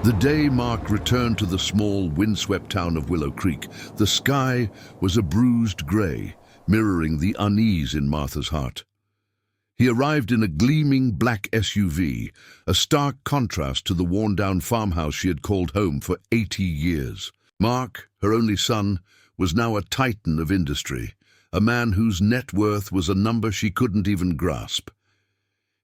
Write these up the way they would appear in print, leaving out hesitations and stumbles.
The day Mark returned to the small, windswept town of Willow Creek, the sky was a bruised grey, mirroring the unease in Martha's heart. He arrived in a gleaming black SUV, a stark contrast to the worn-down farmhouse she had called home for 80 years. Mark, her only son, was now a titan of industry, a man whose net worth was a number she couldn't even grasp.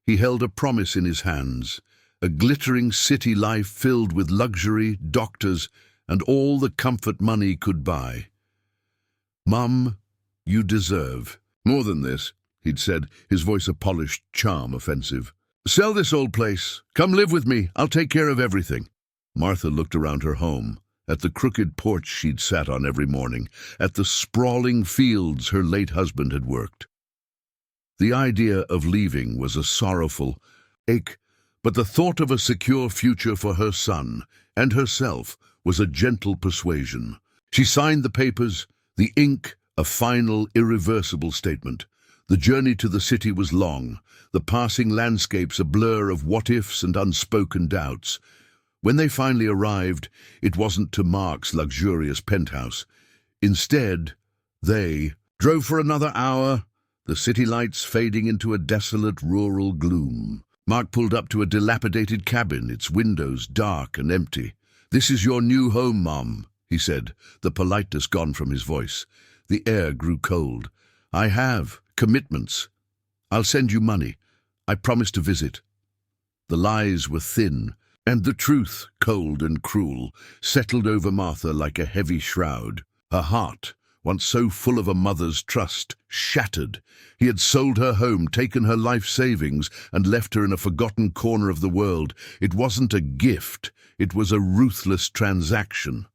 He held a promise in his hands, a glittering city life filled with luxury, doctors, and all the comfort money could buy. "Mum, you deserve more than this," he'd said, his voice a polished charm offensive. "Sell this old place. Come live with me. I'll take care of everything." Martha looked around her home, at the crooked porch she'd sat on every morning, at the sprawling fields her late husband had worked. The idea of leaving was a sorrowful ache, but the thought of a secure future for her son and herself was a gentle persuasion. She signed the papers, the ink a final, irreversible statement. The journey to the city was long, the passing landscapes a blur of what-ifs and unspoken doubts. When they finally arrived, it wasn't to Mark's luxurious penthouse. Instead, they drove for another hour, the city lights fading into a desolate rural gloom. Mark pulled up to a dilapidated cabin, its windows dark and empty. "This is your new home, Mom," he said, the politeness gone from his voice. The air grew cold. "I have commitments. I'll send you money. I promise to visit." The lies were thin, and the truth, cold and cruel, settled over Martha like a heavy shroud. Her heart, once so full of a mother's trust, shattered. He had sold her home, taken her life savings, and left her in a forgotten corner of the world. It wasn't a gift, it was a ruthless transaction.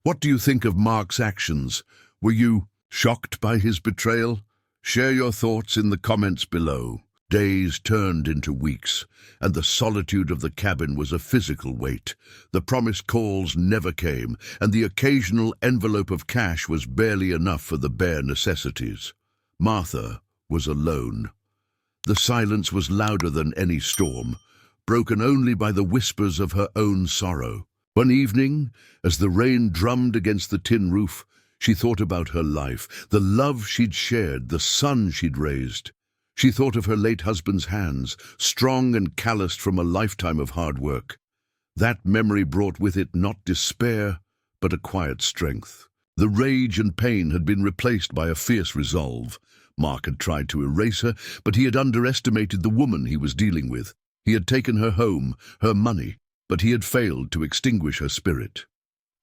What do you think of Mark's actions? Were you shocked by his betrayal? Share your thoughts in the comments below. Days turned into weeks, and the solitude of the cabin was a physical weight. The promised calls never came, and the occasional envelope of cash was barely enough for the bare necessities. Martha was alone. The silence was louder than any storm, broken only by the whispers of her own sorrow. One evening, as the rain drummed against the tin roof, she thought about her life, the love she'd shared, the son she'd raised. She thought of her late husband's hands, strong and calloused from a lifetime of hard work. That memory brought with it not despair, but a quiet strength. The rage and pain had been replaced by a fierce resolve. Mark had tried to erase her, but he had underestimated the woman he was dealing with. He had taken her home, her money, but he had failed to extinguish her spirit.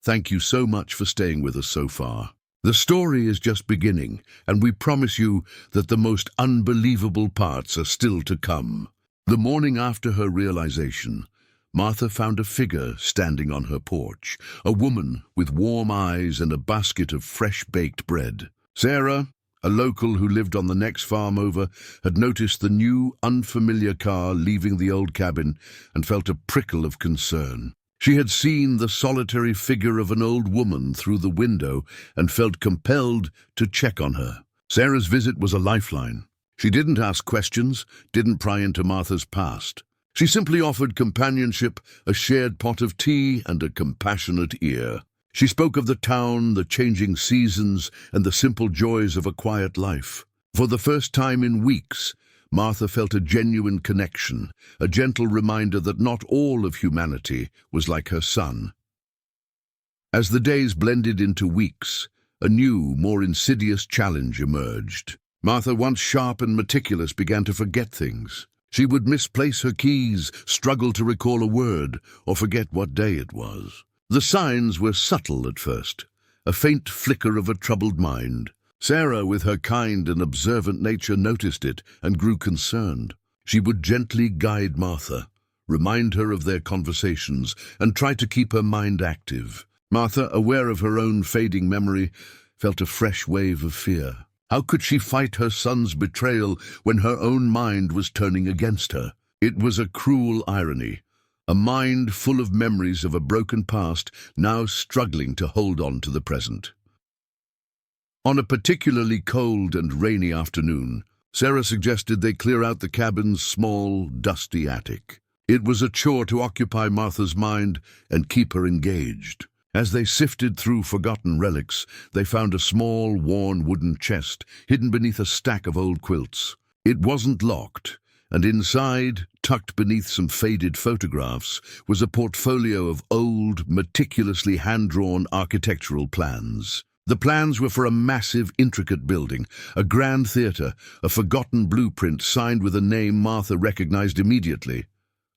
Thank you so much for staying with us so far. The story is just beginning, and we promise you that the most unbelievable parts are still to come. The morning after her realization, Martha found a figure standing on her porch, a woman with warm eyes and a basket of fresh-baked bread. Sarah, a local who lived on the next farm over, had noticed the new, unfamiliar car leaving the old cabin and felt a prickle of concern. She had seen the solitary figure of an old woman through the window and felt compelled to check on her. Sarah's visit was a lifeline. She didn't ask questions, didn't pry into Martha's past. She simply offered companionship, a shared pot of tea, and a compassionate ear. She spoke of the town, the changing seasons, and the simple joys of a quiet life. For the first time in weeks, Martha felt a genuine connection, a gentle reminder that not all of humanity was like her son. As the days blended into weeks, a new, more insidious challenge emerged. Martha, once sharp and meticulous, began to forget things. She would misplace her keys, struggle to recall a word, or forget what day it was. The signs were subtle at first, a faint flicker of a troubled mind. Sarah, with her kind and observant nature, noticed it and grew concerned. She would gently guide Martha, remind her of their conversations, and try to keep her mind active. Martha, aware of her own fading memory, felt a fresh wave of fear. How could she fight her son's betrayal when her own mind was turning against her? It was a cruel irony, a mind full of memories of a broken past, now struggling to hold on to the present. On a particularly cold and rainy afternoon, Sarah suggested they clear out the cabin's small, dusty attic. It was a chore to occupy Martha's mind and keep her engaged. As they sifted through forgotten relics, they found a small, worn wooden chest hidden beneath a stack of old quilts. It wasn't locked, and inside, tucked beneath some faded photographs, was a portfolio of old, meticulously hand-drawn architectural plans. The plans were for a massive, intricate building, a grand theatre, a forgotten blueprint signed with a name Martha recognized immediately.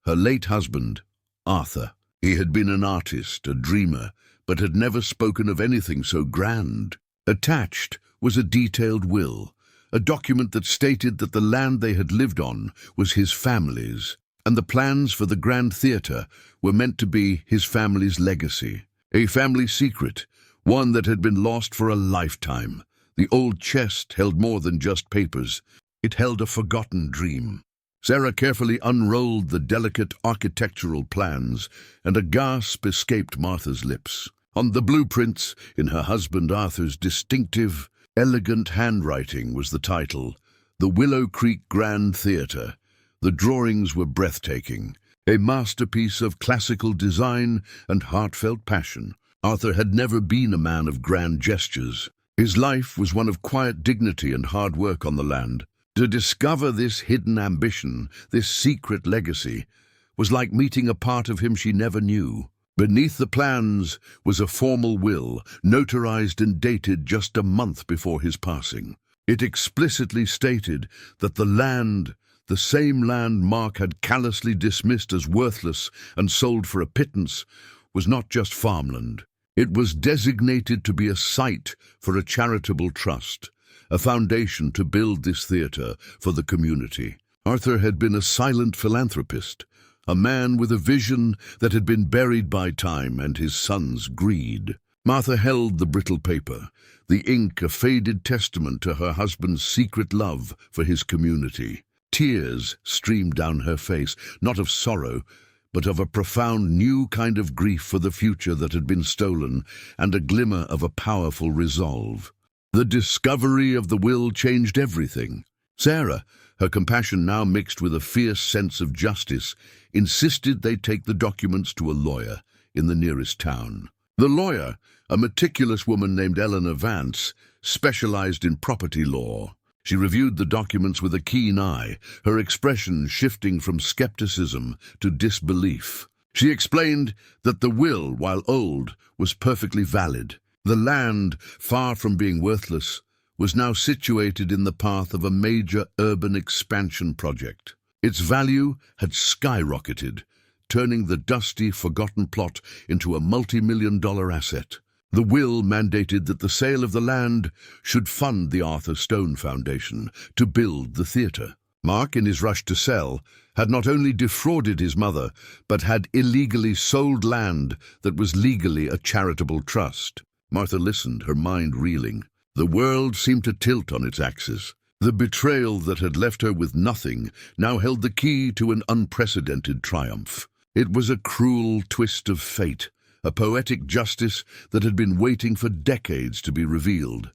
Her late husband, Arthur. He had been an artist, a dreamer, but had never spoken of anything so grand. Attached was a detailed will, a document that stated that the land they had lived on was his family's, and the plans for the Grand Theatre were meant to be his family's legacy. A family secret, one that had been lost for a lifetime. The old chest held more than just papers. It held a forgotten dream. Sarah carefully unrolled the delicate architectural plans, and a gasp escaped Martha's lips. On the blueprints, in her husband Arthur's distinctive, elegant handwriting, was the title, The Willow Creek Grand Theatre. The drawings were breathtaking, a masterpiece of classical design and heartfelt passion. Arthur had never been a man of grand gestures. His life was one of quiet dignity and hard work on the land. To discover this hidden ambition, this secret legacy, was like meeting a part of him she never knew. Beneath the plans was a formal will, notarized and dated just a month before his passing. It explicitly stated that the same land Mark had callously dismissed as worthless and sold for a pittance, was not just farmland. It was designated to be a site for a charitable trust, a foundation to build this theatre for the community. Arthur had been a silent philanthropist, a man with a vision that had been buried by time and his son's greed. Martha held the brittle paper, the ink a faded testament to her husband's secret love for his community. Tears streamed down her face, not of sorrow, but of a profound new kind of grief for the future that had been stolen, and a glimmer of a powerful resolve. The discovery of the will changed everything. Sarah, her compassion now mixed with a fierce sense of justice, insisted they take the documents to a lawyer in the nearest town. The lawyer, a meticulous woman named Eleanor Vance, specialized in property law. She reviewed the documents with a keen eye, her expression shifting from skepticism to disbelief. She explained that the will, while old, was perfectly valid. The land, far from being worthless, was now situated in the path of a major urban expansion project. Its value had skyrocketed, turning the dusty, forgotten plot into a multi-million-dollar asset. The will mandated that the sale of the land should fund the Arthur Stone Foundation to build the theatre. Mark, in his rush to sell, had not only defrauded his mother, but had illegally sold land that was legally a charitable trust. Martha listened, her mind reeling. The world seemed to tilt on its axis. The betrayal that had left her with nothing now held the key to an unprecedented triumph. It was a cruel twist of fate, a poetic justice that had been waiting for decades to be revealed.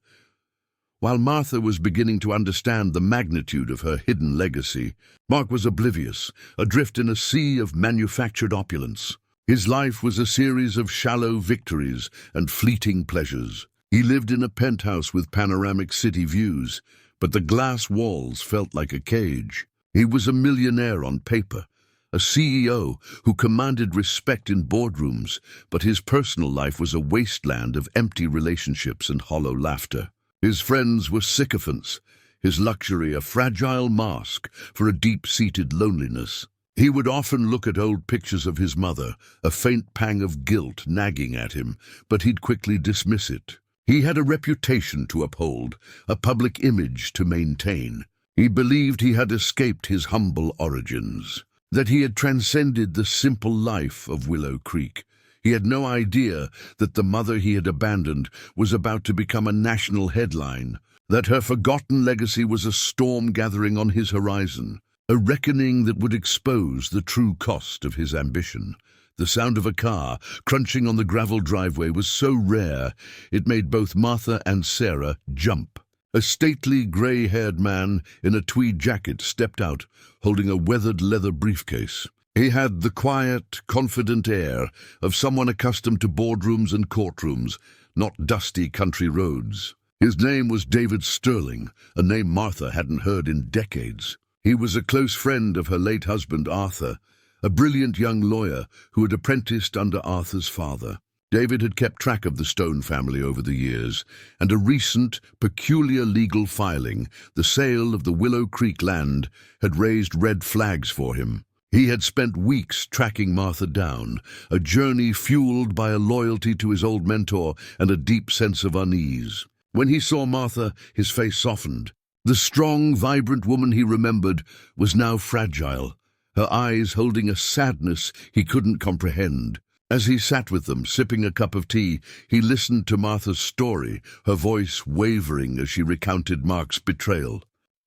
While Martha was beginning to understand the magnitude of her hidden legacy, Mark was oblivious, adrift in a sea of manufactured opulence. His life was a series of shallow victories and fleeting pleasures. He lived in a penthouse with panoramic city views, but the glass walls felt like a cage. He was a millionaire on paper, a CEO who commanded respect in boardrooms, but his personal life was a wasteland of empty relationships and hollow laughter. His friends were sycophants, his luxury a fragile mask for a deep-seated loneliness. He would often look at old pictures of his mother, a faint pang of guilt nagging at him, but he'd quickly dismiss it. He had a reputation to uphold, a public image to maintain. He believed he had escaped his humble origins, that he had transcended the simple life of Willow Creek. He had no idea that the mother he had abandoned was about to become a national headline, that her forgotten legacy was a storm gathering on his horizon, a reckoning that would expose the true cost of his ambition. The sound of a car crunching on the gravel driveway was so rare it made both Martha and Sarah jump. A stately, grey-haired man in a tweed jacket stepped out, holding a weathered leather briefcase. He had the quiet, confident air of someone accustomed to boardrooms and courtrooms, not dusty country roads. His name was David Sterling, a name Martha hadn't heard in decades. He was a close friend of her late husband, Arthur, a brilliant young lawyer who had apprenticed under Arthur's father. David had kept track of the Stone family over the years, and a recent, peculiar legal filing, the sale of the Willow Creek land, had raised red flags for him. He had spent weeks tracking Martha down, a journey fueled by a loyalty to his old mentor and a deep sense of unease. When he saw Martha, his face softened. The strong, vibrant woman he remembered was now fragile, her eyes holding a sadness he couldn't comprehend. As he sat with them, sipping a cup of tea, he listened to Martha's story, her voice wavering as she recounted Mark's betrayal.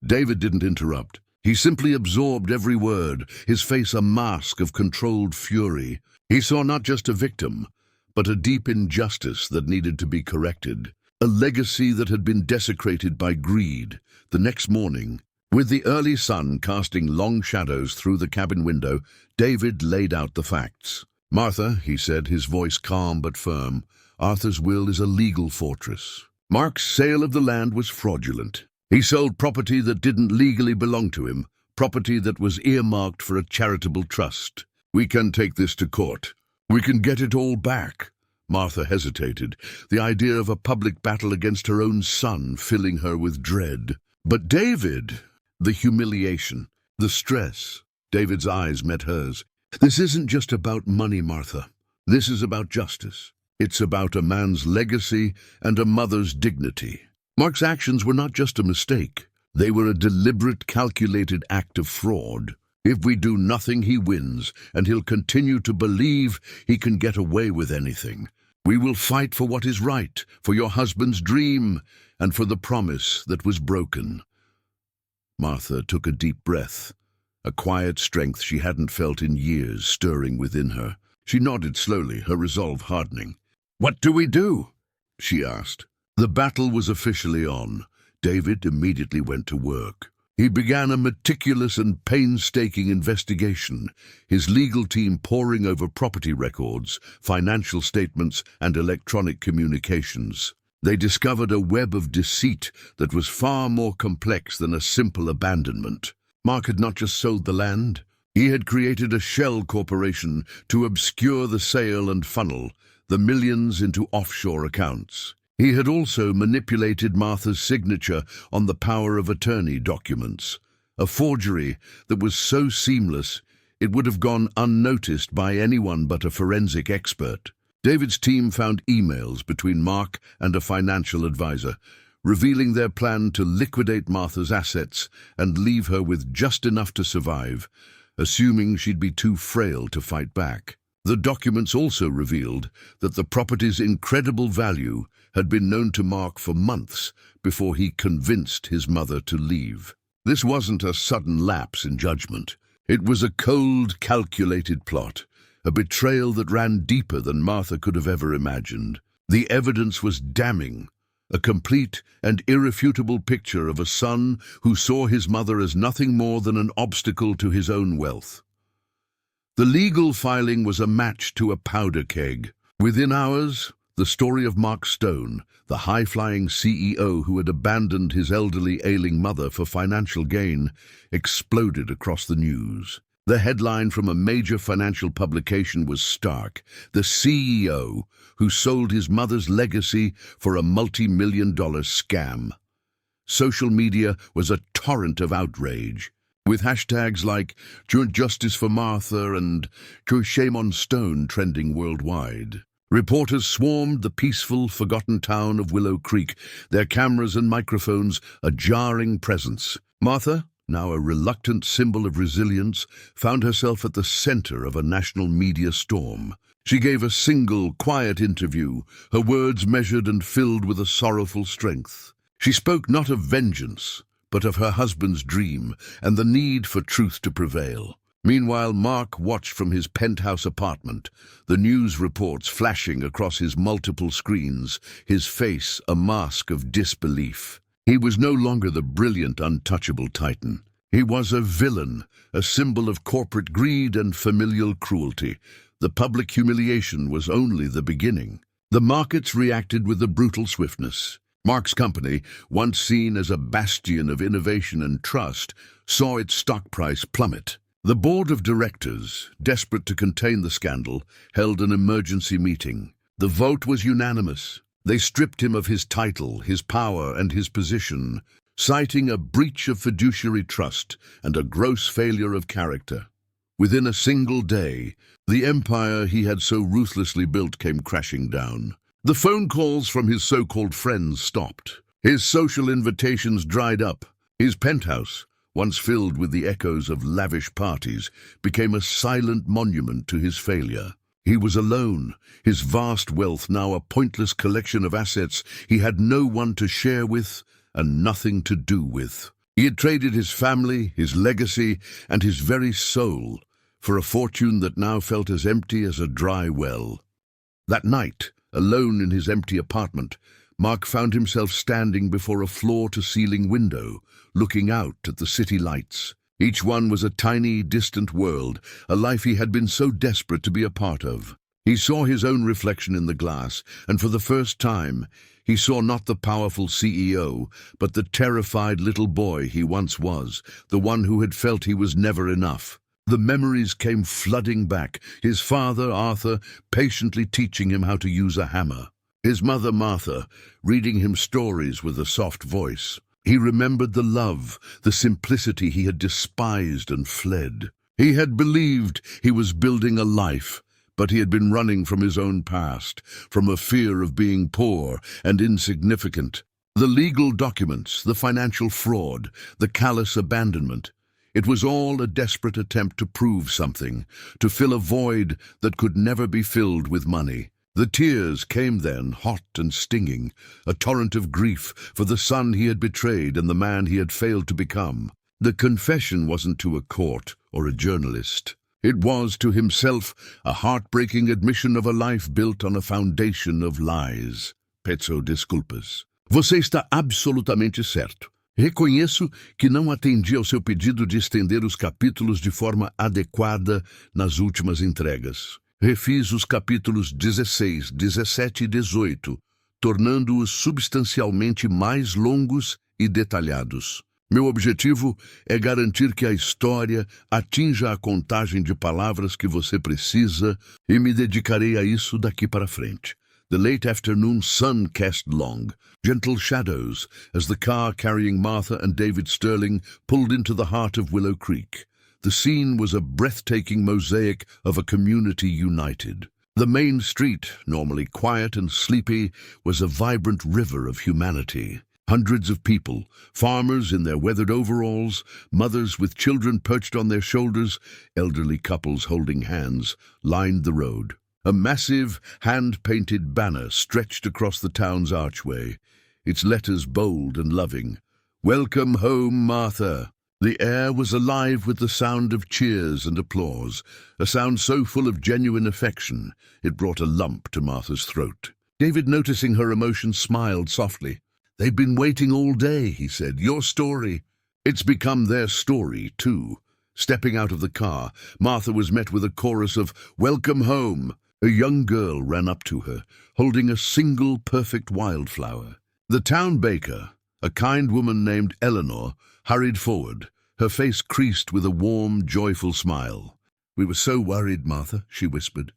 David didn't interrupt. He simply absorbed every word, his face a mask of controlled fury. He saw not just a victim, but a deep injustice that needed to be corrected, a legacy that had been desecrated by greed. The next morning, with the early sun casting long shadows through the cabin window, David laid out the facts. "Martha," he said, his voice calm but firm, "Arthur's will is a legal fortress. Mark's sale of the land was fraudulent. He sold property that didn't legally belong to him, property that was earmarked for a charitable trust. We can take this to court. We can get it all back." Martha hesitated, the idea of a public battle against her own son filling her with dread. "But David," the humiliation, the stress. David's eyes met hers. "This isn't just about money, Martha. This is about justice. It's about a man's legacy and a mother's dignity. Mark's actions were not just a mistake. They were a deliberate, calculated act of fraud. If we do nothing, he wins, and he'll continue to believe he can get away with anything. We will fight for what is right, for your husband's dream, and for the promise that was broken." Martha took a deep breath, a quiet strength she hadn't felt in years stirring within her. She nodded slowly, her resolve hardening. "What do we do?" she asked. The battle was officially on. David immediately went to work. He began a meticulous and painstaking investigation, his legal team poring over property records, financial statements, and electronic communications. They discovered a web of deceit that was far more complex than a simple abandonment. Mark had not just sold the land. He had created a shell corporation to obscure the sale and funnel the millions into offshore accounts. He had also manipulated Martha's signature on the power of attorney documents, a forgery that was so seamless it would have gone unnoticed by anyone but a forensic expert. David's team found emails between Mark and a financial advisor, revealing their plan to liquidate Martha's assets and leave her with just enough to survive, assuming she'd be too frail to fight back. The documents also revealed that the property's incredible value had been known to Mark for months before he convinced his mother to leave. This wasn't a sudden lapse in judgment. It was a cold, calculated plot, a betrayal that ran deeper than Martha could have ever imagined. The evidence was damning, a complete and irrefutable picture of a son who saw his mother as nothing more than an obstacle to his own wealth. The legal filing was a match to a powder keg. Within hours, the story of Mark Stone, the high-flying CEO who had abandoned his elderly, ailing mother for financial gain, exploded across the news. The headline from a major financial publication was stark: the CEO who sold his mother's legacy for a multi-million-dollar scam. Social media was a torrent of outrage, with hashtags like "Justice for Martha" and "Shame on Stone" trending worldwide. Reporters swarmed the peaceful, forgotten town of Willow Creek, their cameras and microphones a jarring presence. Martha, now a reluctant symbol of resilience, found herself at the center of a national media storm. She gave a single, quiet interview, her words measured and filled with a sorrowful strength. She spoke not of vengeance, but of her husband's dream and the need for truth to prevail. Meanwhile, Mark watched from his penthouse apartment, the news reports flashing across his multiple screens, his face a mask of disbelief. He was no longer the brilliant, untouchable titan. He was a villain, a symbol of corporate greed and familial cruelty. The public humiliation was only the beginning. The markets reacted with a brutal swiftness. Mark's company, once seen as a bastion of innovation and trust, saw its stock price plummet. The board of directors, desperate to contain the scandal, held an emergency meeting. The vote was unanimous. They stripped him of his title, his power, and his position, citing a breach of fiduciary trust and a gross failure of character. Within a single day, the empire he had so ruthlessly built came crashing down. The phone calls from his so-called friends stopped. His social invitations dried up. His penthouse, once filled with the echoes of lavish parties, became a silent monument to his failure. He was alone, his vast wealth now a pointless collection of assets he had no one to share with and nothing to do with. He had traded his family, his legacy, and his very soul for a fortune that now felt as empty as a dry well. That night, alone in his empty apartment, Mark found himself standing before a floor-to-ceiling window, looking out at the city lights. Each one was a tiny, distant world, a life he had been so desperate to be a part of. He saw his own reflection in the glass, and for the first time, he saw not the powerful CEO, but the terrified little boy he once was, the one who had felt he was never enough. The memories came flooding back, his father, Arthur, patiently teaching him how to use a hammer. His mother, Martha, reading him stories with a soft voice. He remembered the love, the simplicity he had despised and fled. He had believed he was building a life, but he had been running from his own past, from a fear of being poor and insignificant. The legal documents, the financial fraud, the callous abandonment. It was all a desperate attempt to prove something, to fill a void that could never be filled with money. The tears came then, hot and stinging, a torrent of grief for the son he had betrayed and the man he had failed to become. The confession wasn't to a court or a journalist. It was, to himself, a heartbreaking admission of a life built on a foundation of lies. Peço desculpas. Você está absolutamente certo. Reconheço que não atendi ao seu pedido de estender os capítulos de forma adequada nas últimas entregas. Refiz os capítulos 16, 17 e 18, tornando-os substancialmente mais longos e detalhados. Meu objetivo é garantir que a história atinja a contagem de palavras que você precisa e me dedicarei a isso daqui para frente. The late afternoon sun cast long, gentle shadows as the car carrying Martha and David Sterling pulled into the heart of Willow Creek. The scene was a breathtaking mosaic of a community united. The main street, normally quiet and sleepy, was a vibrant river of humanity. Hundreds of people, farmers in their weathered overalls, mothers with children perched on their shoulders, elderly couples holding hands, lined the road. A massive, hand-painted banner stretched across the town's archway, its letters bold and loving. "Welcome home, Martha." The air was alive with the sound of cheers and applause, a sound so full of genuine affection, it brought a lump to Martha's throat. David, noticing her emotion, smiled softly. "They've been waiting all day," he said. "Your story." "It's become their story, too." Stepping out of the car, Martha was met with a chorus of "Welcome home." A young girl ran up to her, holding a single perfect wildflower. The town baker, a kind woman named Eleanor, hurried forward, her face creased with a warm, joyful smile. "We were so worried, Martha," she whispered,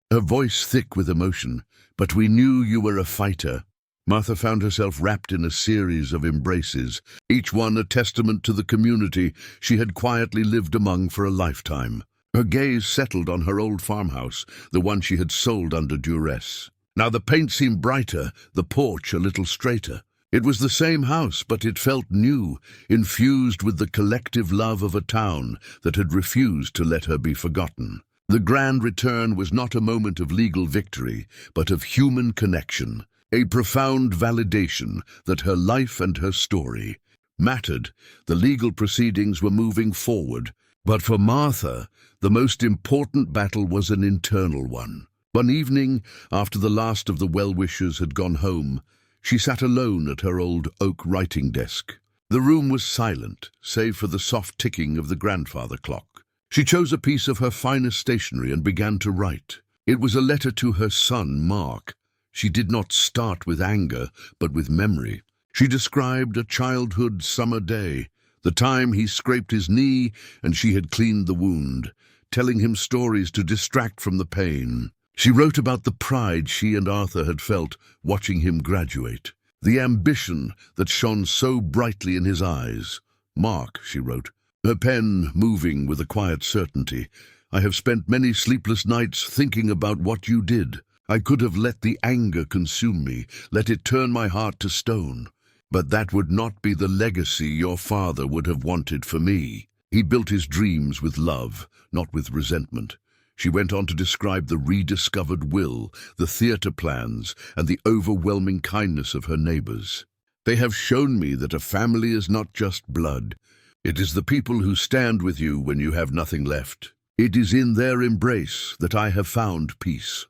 her voice thick with emotion, "but we knew you were a fighter." Martha found herself wrapped in a series of embraces, each one a testament to the community she had quietly lived among for a lifetime. Her gaze settled on her old farmhouse, the one she had sold under duress. Now the paint seemed brighter, the porch a little straighter. It was the same house, but it felt new, infused with the collective love of a town that had refused to let her be forgotten. The grand return was not a moment of legal victory, but of human connection, a profound validation that her life and her story mattered. The legal proceedings were moving forward, but for Martha, the most important battle was an internal one. One evening, after the last of the well-wishers had gone home, she sat alone at her old oak writing desk. The room was silent, save for the soft ticking of the grandfather clock. She chose a piece of her finest stationery and began to write. It was a letter to her son, Mark. She did not start with anger, but with memory. She described a childhood summer day, the time he scraped his knee and she had cleaned the wound, telling him stories to distract from the pain. She wrote about the pride she and Arthur had felt watching him graduate, the ambition that shone so brightly in his eyes. "Mark," she wrote, her pen moving with a quiet certainty, "I have spent many sleepless nights thinking about what you did. I could have let the anger consume me, let it turn my heart to stone. But that would not be the legacy your father would have wanted for me. He built his dreams with love, not with resentment." She went on to describe the rediscovered will, the theatre plans, and the overwhelming kindness of her neighbors. "They have shown me that a family is not just blood. It is the people who stand with you when you have nothing left. It is in their embrace that I have found peace."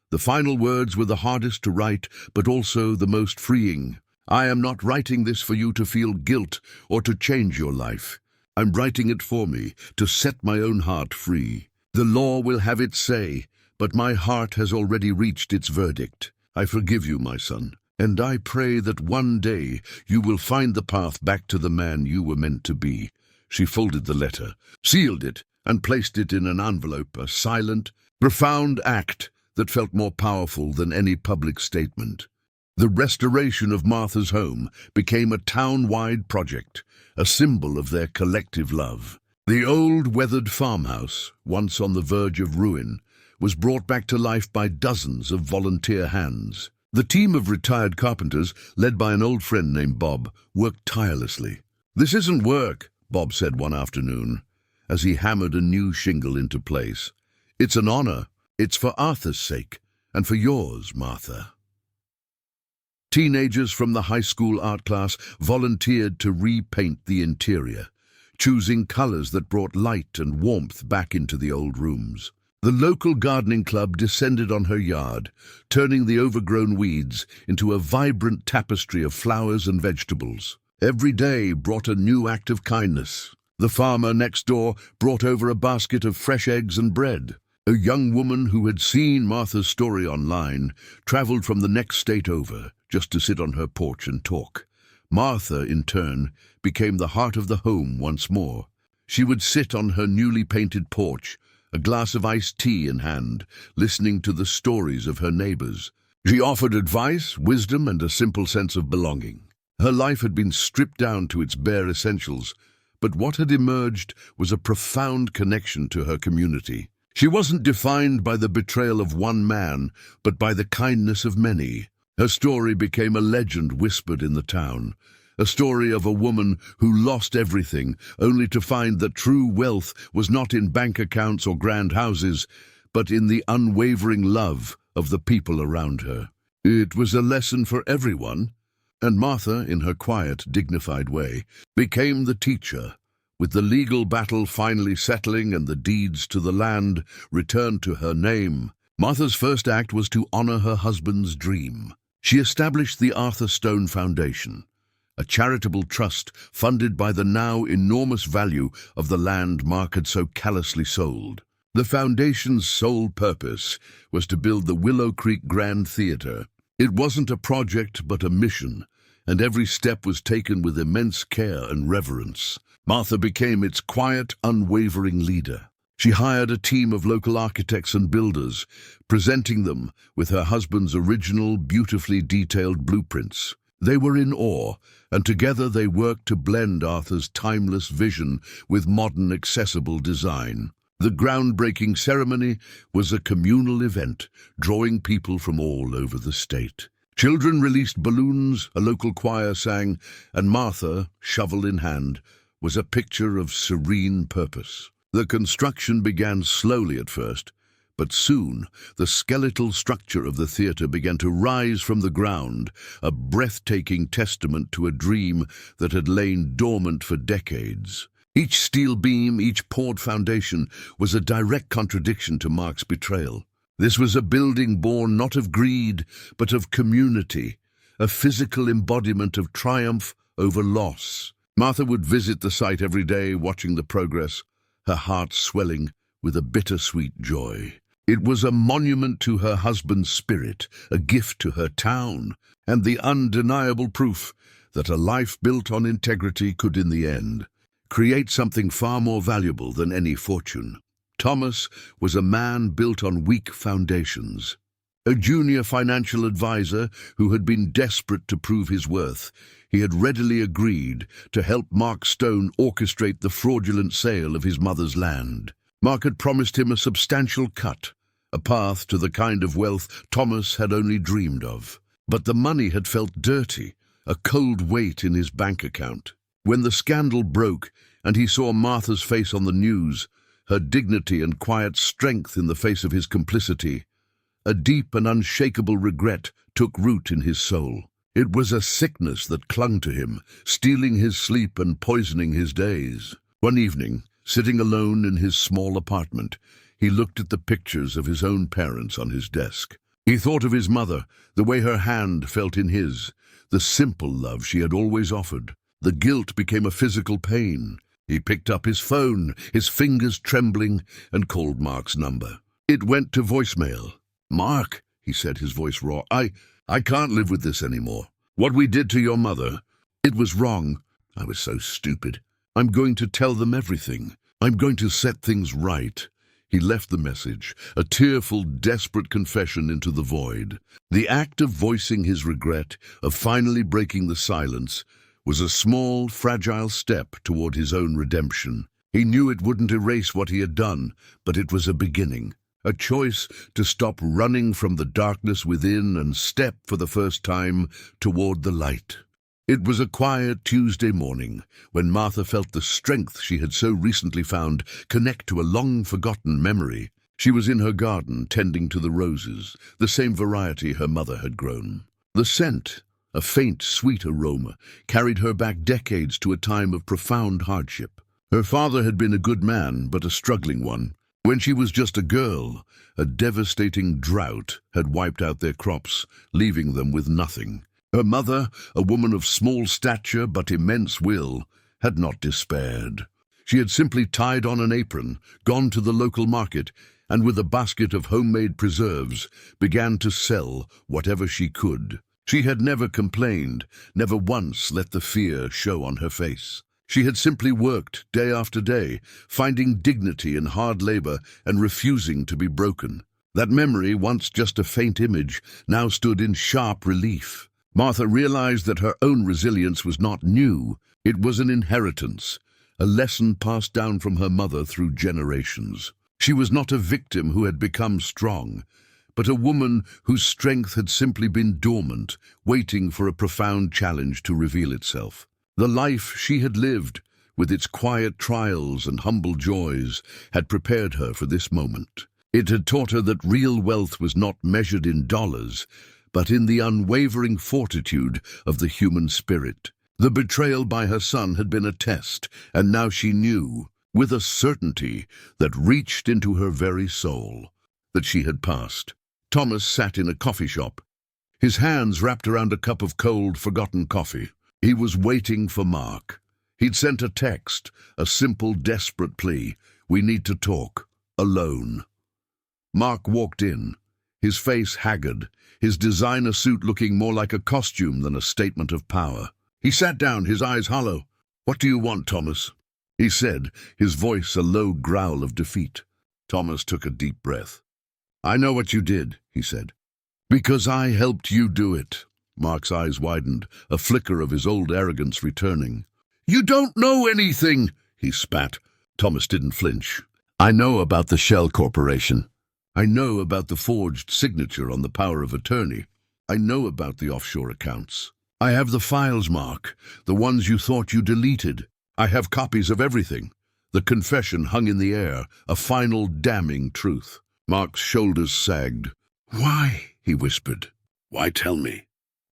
The final words were the hardest to write, but also the most freeing. "I am not writing this for you to feel guilt or to change your life. I'm writing it for me, to set my own heart free. The law will have its say, but my heart has already reached its verdict. I forgive you, my son, and I pray that one day you will find the path back to the man you were meant to be." She folded the letter, sealed it, and placed it in an envelope, a silent, profound act that felt more powerful than any public statement. The restoration of Martha's home became a town-wide project, a symbol of their collective love. The old weathered farmhouse, once on the verge of ruin, was brought back to life by dozens of volunteer hands. The team of retired carpenters, led by an old friend named Bob, worked tirelessly. "This isn't work," Bob said one afternoon, as he hammered a new shingle into place. "It's an honor. It's for Arthur's sake, and for yours, Martha." Teenagers from the high school art class volunteered to repaint the interior, choosing colors that brought light and warmth back into the old rooms. The local gardening club descended on her yard, turning the overgrown weeds into a vibrant tapestry of flowers and vegetables. Every day brought a new act of kindness. The farmer next door brought over a basket of fresh eggs and bread. A young woman who had seen Martha's story online traveled from the next state over just to sit on her porch and talk. Martha, in turn, became the heart of the home once more. She would sit on her newly painted porch, a glass of iced tea in hand, listening to the stories of her neighbors. She offered advice, wisdom, and a simple sense of belonging. Her life had been stripped down to its bare essentials, but what had emerged was a profound connection to her community. She wasn't defined by the betrayal of one man, but by the kindness of many. Her story became a legend whispered in the town, a story of a woman who lost everything, only to find that true wealth was not in bank accounts or grand houses, but in the unwavering love of the people around her. It was a lesson for everyone, and Martha, in her quiet, dignified way, became the teacher. With the legal battle finally settling and the deeds to the land returned to her name, Martha's first act was to honor her husband's dream. She established the Arthur Stone Foundation, a charitable trust funded by the now enormous value of the land Mark had so callously sold. The foundation's sole purpose was to build the Willow Creek Grand Theater. It wasn't a project but a mission, and every step was taken with immense care and reverence. Martha became its quiet, unwavering leader. She hired a team of local architects and builders, presenting them with her husband's original, beautifully detailed blueprints. They were in awe, and together they worked to blend Arthur's timeless vision with modern, accessible design. The groundbreaking ceremony was a communal event, drawing people from all over the state. Children released balloons, a local choir sang, and Martha, shovel in hand, was a picture of serene purpose. The construction began slowly at first, but soon the skeletal structure of the theater began to rise from the ground, a breathtaking testament to a dream that had lain dormant for decades. Each steel beam, each poured foundation was a direct contradiction to Mark's betrayal. This was a building born not of greed, but of community, a physical embodiment of triumph over loss. Martha would visit the site every day, watching the progress, her heart swelling with a bittersweet joy. It was a monument to her husband's spirit, a gift to her town, and the undeniable proof that a life built on integrity could, in the end, create something far more valuable than any fortune. Thomas was a man built on weak foundations. A junior financial advisor who had been desperate to prove his worth, he had readily agreed to help Mark Stone orchestrate the fraudulent sale of his mother's land. Mark had promised him a substantial cut, a path to the kind of wealth Thomas had only dreamed of. But the money had felt dirty, a cold weight in his bank account. When the scandal broke and he saw Martha's face on the news, her dignity and quiet strength in the face of his complicity, a deep and unshakable regret took root in his soul. It was a sickness that clung to him, stealing his sleep and poisoning his days. One evening, sitting alone in his small apartment, he looked at the pictures of his own parents on his desk. He thought of his mother, the way her hand felt in his, the simple love she had always offered. The guilt became a physical pain. He picked up his phone, his fingers trembling, and called Mark's number. It went to voicemail. "Mark," he said, his voice raw, I can't live with this anymore. What we did to your mother, it was wrong. I was so stupid. I'm going to tell them everything. I'm going to set things right." He left the message, a tearful, desperate confession into the void. The act of voicing his regret, of finally breaking the silence, was a small, fragile step toward his own redemption. He knew it wouldn't erase what he had done, but it was a beginning. A choice to stop running from the darkness within and step for the first time toward the light. It was a quiet Tuesday morning when Martha felt the strength she had so recently found connect to a long-forgotten memory. She was in her garden tending to the roses, the same variety her mother had grown. The scent, a faint, sweet aroma, carried her back decades to a time of profound hardship. Her father had been a good man, but a struggling one. When she was just a girl, a devastating drought had wiped out their crops, leaving them with nothing. Her mother, a woman of small stature but immense will, had not despaired. She had simply tied on an apron, gone to the local market, and with a basket of homemade preserves, began to sell whatever she could. She had never complained, never once let the fear show on her face. She had simply worked day after day, finding dignity in hard labor and refusing to be broken. That memory, once just a faint image, now stood in sharp relief. Martha realized that her own resilience was not new. It was an inheritance, a lesson passed down from her mother through generations. She was not a victim who had become strong, but a woman whose strength had simply been dormant, waiting for a profound challenge to reveal itself. The life she had lived, with its quiet trials and humble joys, had prepared her for this moment. It had taught her that real wealth was not measured in dollars, but in the unwavering fortitude of the human spirit. The betrayal by her son had been a test, and now she knew, with a certainty that reached into her very soul, that she had passed. Thomas sat in a coffee shop, his hands wrapped around a cup of cold, forgotten coffee. He was waiting for Mark. He'd sent a text, a simple, desperate plea. "We need to talk, alone." Mark walked in, his face haggard, his designer suit looking more like a costume than a statement of power. He sat down, his eyes hollow. "What do you want, Thomas?" he said, his voice a low growl of defeat. Thomas took a deep breath. "I know what you did," he said. "Because I helped you do it." Mark's eyes widened, a flicker of his old arrogance returning. "You don't know anything," he spat. Thomas didn't flinch. "I know about the Shell Corporation. I know about the forged signature on the power of attorney. I know about the offshore accounts. I have the files, Mark, the ones you thought you deleted. I have copies of everything." The confession hung in the air, a final damning truth. Mark's shoulders sagged. "Why?" he whispered. "Why tell me?"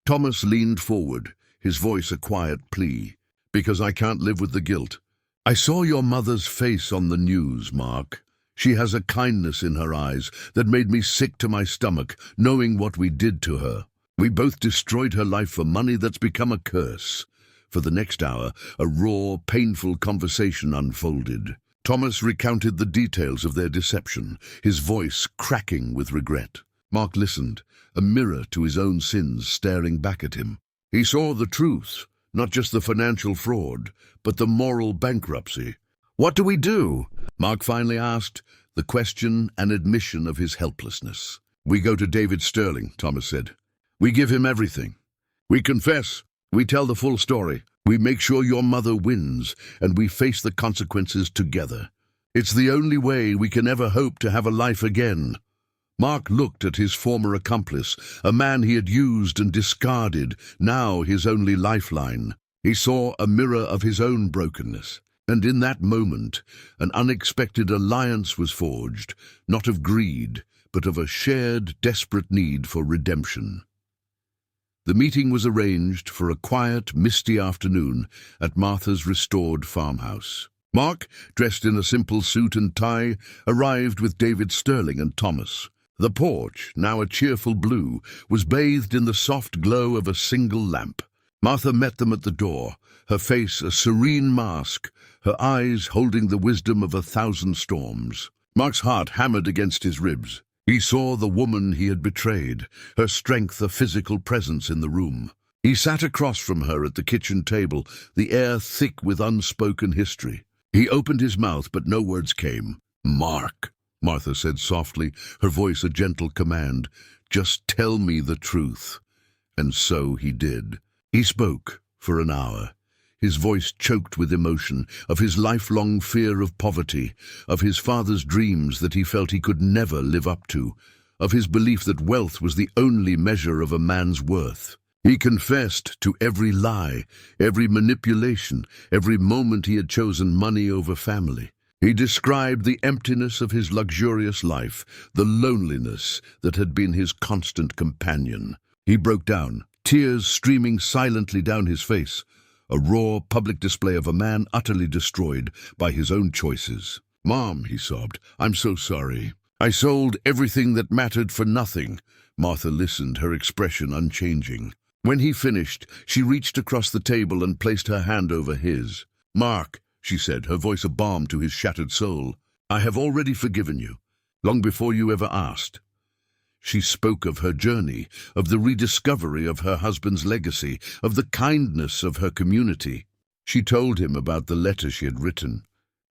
Thomas leaned forward, his voice a quiet plea. "Because I can't live with the guilt. I saw your mother's face on the news, Mark. She has a kindness in her eyes that made me sick to my stomach, knowing what we did to her. We both destroyed her life for money that's become a curse. For the next hour, a raw, painful conversation unfolded. Thomas recounted the details of their deception, his voice cracking with regret. Mark listened, a mirror to his own sins staring back at him. He saw the truth, not just the financial fraud, but the moral bankruptcy. "What do we do?" Mark finally asked, the question an admission of his helplessness. "We go to David Sterling," Thomas said. "We give him everything. We confess. We tell the full story. We make sure your mother wins, and we face the consequences together. It's the only way we can ever hope to have a life again." Mark looked at his former accomplice, a man he had used and discarded, now his only lifeline. He saw a mirror of his own brokenness, and in that moment, an unexpected alliance was forged, not of greed, but of a shared, desperate need for redemption. The meeting was arranged for a quiet, misty afternoon at Martha's restored farmhouse. Mark, dressed in a simple suit and tie, arrived with David Sterling and Thomas. The porch, now a cheerful blue, was bathed in the soft glow of a single lamp. Martha met them at the door, her face a serene mask, her eyes holding the wisdom of 1,000 storms. Mark's heart hammered against his ribs. He saw the woman he had betrayed, her strength a physical presence in the room. He sat across from her at the kitchen table, the air thick with unspoken history. He opened his mouth, but no words came. "Mark," Martha said softly, her voice a gentle command, "just tell me the truth." And so he did. He spoke for an hour, his voice choked with emotion, of his lifelong fear of poverty, of his father's dreams that he felt he could never live up to, of his belief that wealth was the only measure of a man's worth. He confessed to every lie, every manipulation, every moment he had chosen money over family. He described the emptiness of his luxurious life, the loneliness that had been his constant companion. He broke down, tears streaming silently down his face, a raw public display of a man utterly destroyed by his own choices. "Mom," he sobbed, "I'm so sorry. I sold everything that mattered for nothing." Martha listened, her expression unchanging. When he finished, she reached across the table and placed her hand over his. "Mark," she said, her voice a balm to his shattered soul, "I have already forgiven you, long before you ever asked." She spoke of her journey, of the rediscovery of her husband's legacy, of the kindness of her community. She told him about the letter she had written.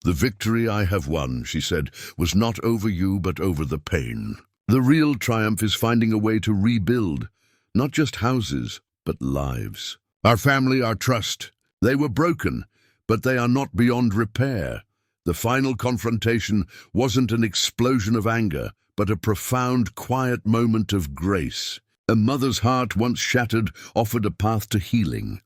"The victory I have won," she said, "was not over you but over the pain. The real triumph is finding a way to rebuild, not just houses, but lives. Our family, our trust, they were broken, but they are not beyond repair." The final confrontation wasn't an explosion of anger, but a profound, quiet moment of grace. A mother's heart, once shattered, offered a path to healing.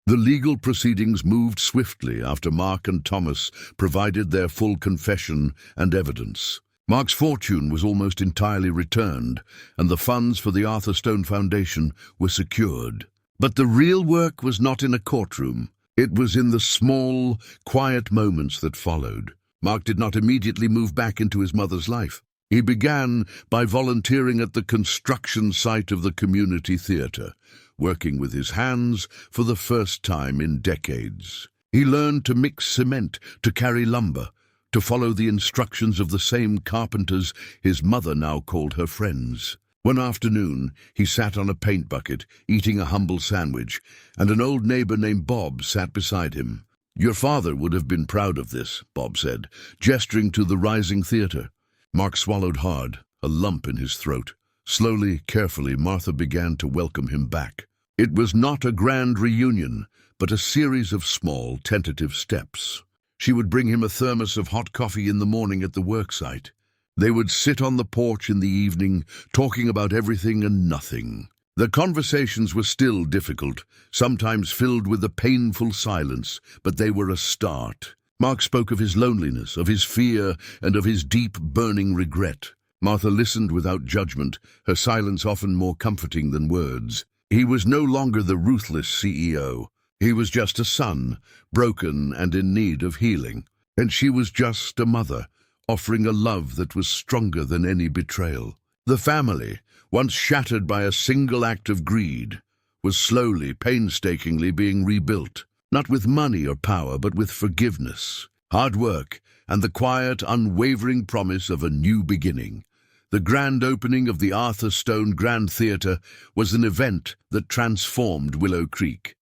The legal proceedings moved swiftly after Mark and Thomas provided their full confession and evidence. Mark's fortune was almost entirely returned, and the funds for the Arthur Stone Foundation were secured. But the real work was not in a courtroom. It was in the small, quiet moments that followed. Mark did not immediately move back into his mother's life. He began by volunteering at the construction site of the community theater, working with his hands for the first time in decades. He learned to mix cement, to carry lumber, to follow the instructions of the same carpenters his mother now called her friends. One afternoon, he sat on a paint bucket, eating a humble sandwich, and an old neighbor named Bob sat beside him. "Your father would have been proud of this," Bob said, gesturing to the rising theater. Mark swallowed hard, a lump in his throat. Slowly, carefully, Martha began to welcome him back. It was not a grand reunion, but a series of small, tentative steps. She would bring him a thermos of hot coffee in the morning at the worksite. They would sit on the porch in the evening, talking about everything and nothing. The conversations were still difficult, sometimes filled with a painful silence, but they were a start. Mark spoke of his loneliness, of his fear, and of his deep, burning regret. Martha listened without judgment, her silence often more comforting than words. He was no longer the ruthless CEO. He was just a son, broken and in need of healing. And she was just a mother, offering a love that was stronger than any betrayal. The family, once shattered by a single act of greed, was slowly, painstakingly being rebuilt. not with money or power, but with forgiveness, hard work, and the quiet, unwavering promise of a new beginning. The grand opening of the Arthur Stone Grand Theatre was an event that transformed Willow Creek.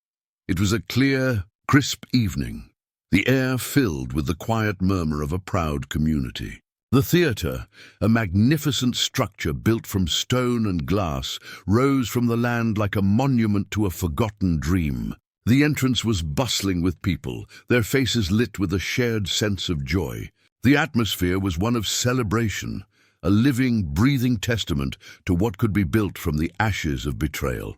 It was a clear, crisp evening, the air filled with the quiet murmur of a proud community. The theatre, a magnificent structure built from stone and glass, rose from the land like a monument to a forgotten dream. The entrance was bustling with people, their faces lit with a shared sense of joy. The atmosphere was one of celebration, a living, breathing testament to what could be built from the ashes of betrayal.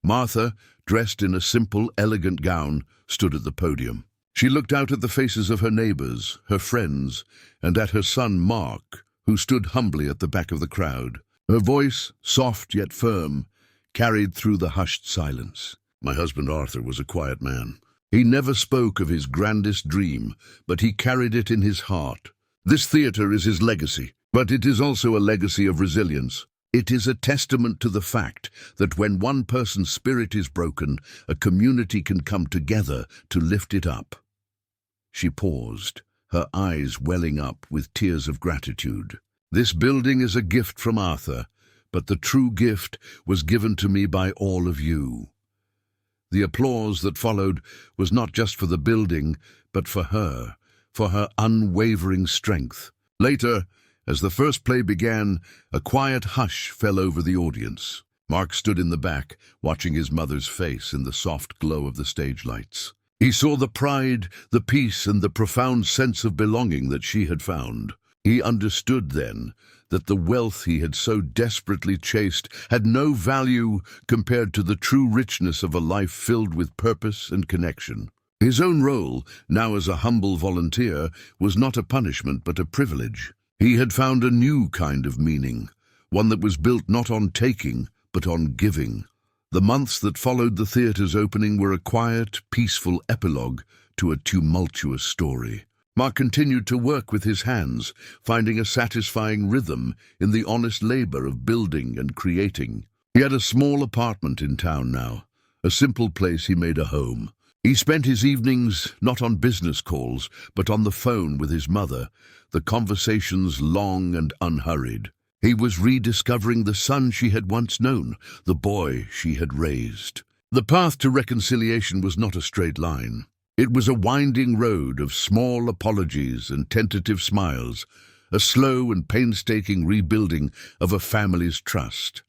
Martha, dressed in a simple, elegant gown, stood at the podium. She looked out at the faces of her neighbors, her friends, and at her son Mark, who stood humbly at the back of the crowd. Her voice, soft yet firm, carried through the hushed silence. My husband Arthur was a quiet man. He never spoke of his grandest dream, but he carried it in his heart. This theatre is his legacy, but it is also a legacy of resilience. It is a testament to the fact that when one person's spirit is broken, a community can come together to lift it up. She paused, her eyes welling up with tears of gratitude. This building is a gift from Arthur, but the true gift was given to me by all of you. The applause that followed was not just for the building, but for her unwavering strength. Later, as the first play began, a quiet hush fell over the audience. Mark stood in the back, watching his mother's face in the soft glow of the stage lights. He saw the pride, the peace, and the profound sense of belonging that she had found. He understood then that the wealth he had so desperately chased had no value compared to the true richness of a life filled with purpose and connection. His own role, now as a humble volunteer, was not a punishment but a privilege. He had found a new kind of meaning, one that was built not on taking, but on giving. The months that followed the theatre's opening were a quiet, peaceful epilogue to a tumultuous story. Mark continued to work with his hands, finding a satisfying rhythm in the honest labor of building and creating. He had a small apartment in town now, a simple place he made a home. He spent his evenings not on business calls, but on the phone with his mother, the conversations long and unhurried. He was rediscovering the son she had once known, the boy she had raised. The path to reconciliation was not a straight line. It was a winding road of small apologies and tentative smiles, a slow and painstaking rebuilding of a family's trust.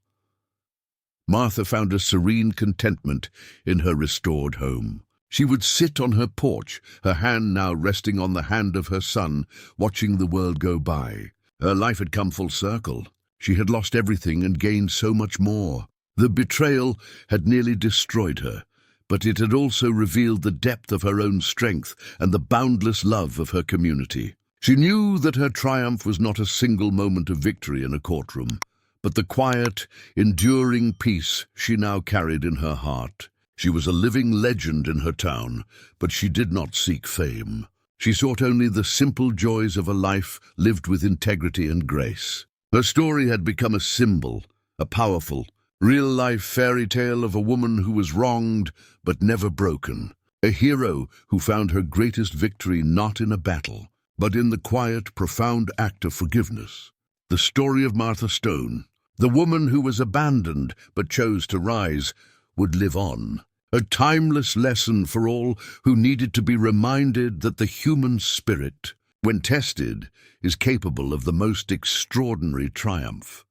Martha found a serene contentment in her restored home. She would sit on her porch, her hand now resting on the hand of her son, watching the world go by. Her life had come full circle. She had lost everything and gained so much more. The betrayal had nearly destroyed her, but it had also revealed the depth of her own strength and the boundless love of her community. She knew that her triumph was not a single moment of victory in a courtroom, but the quiet, enduring peace she now carried in her heart. She was a living legend in her town, but she did not seek fame. She sought only the simple joys of a life lived with integrity and grace. Her story had become a symbol, a powerful, real-life fairy tale of a woman who was wronged but never broken. A hero who found her greatest victory not in a battle, but in the quiet, profound act of forgiveness. The story of Martha Stone, the woman who was abandoned but chose to rise, would live on. A timeless lesson for all who needed to be reminded that the human spirit, when tested, is capable of the most extraordinary triumph.